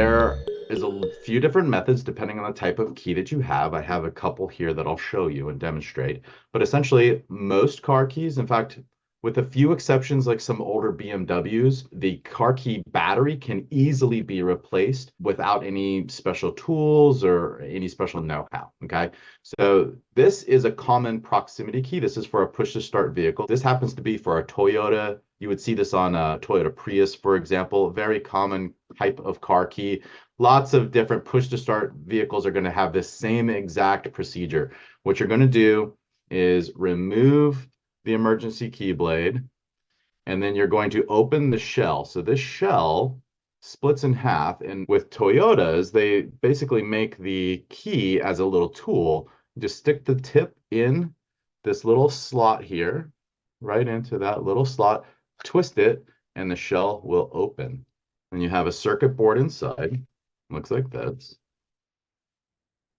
There is a few different methods depending on the type of key that you have. I have a couple here that I'll show you and demonstrate. But essentially, most car keys, in fact, with a few exceptions like some older BMWs, the car key battery can easily be replaced without any special tools or any special know-how. Okay. So this is a common proximity key. This is for a push to start vehicle. This happens to be for a Toyota. You would see this on a Toyota Prius, for example, very common type of car key. Lots of different push to start vehicles are going to have this same exact procedure. What you're going to do is remove the emergency key blade, and then you're going to open the shell. So this shell splits in half, and with Toyotas, they basically make the key as a little tool. Just stick the tip in this little slot here, right into that little slot, twist it, and the shell will open. And you have a circuit board inside. Looks like this.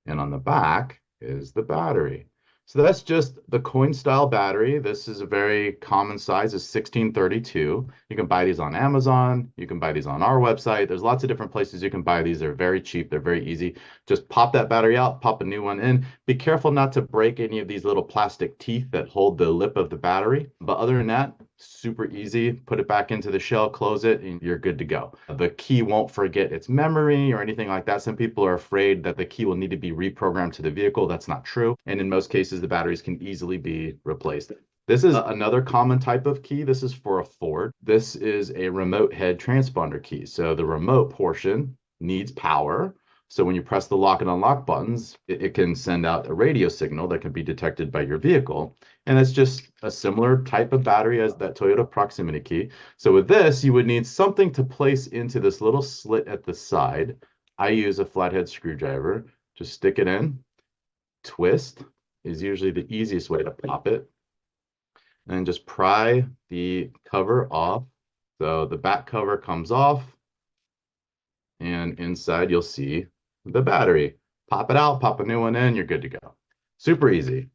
And on the back is the battery. So that's just the coin style battery. This is a very common size, is 1632. You can buy these on Amazon. You can buy these on our website. There's lots of different places you can buy these. They're very cheap. They're very easy. Just pop that battery out, pop a new one in. Be careful not to break any of these little plastic teeth that hold the lip of the battery. But other than that, super easy. Put it back into the shell, close it, and you're good to go. The key won't forget its memory or anything like that. Some people are afraid that the key will need to be reprogrammed to the vehicle. That's not true. And in most cases, the batteries can easily be replaced. This is another common type of key. This is for a Ford. This is a remote head transponder key. So the remote portion needs power. So when you press the lock and unlock buttons, it can send out a radio signal that can be detected by your vehicle. And it's just a similar type of battery as that Toyota proximity key. So with this, you would need something to place into this little slit at the side. I use a flathead screwdriver. Just stick it in. Twist is usually the easiest way to pop it. And just pry the cover off. So the back cover comes off. And inside you'll see the battery. Pop it out, pop a new one in, you're good to go. Super easy.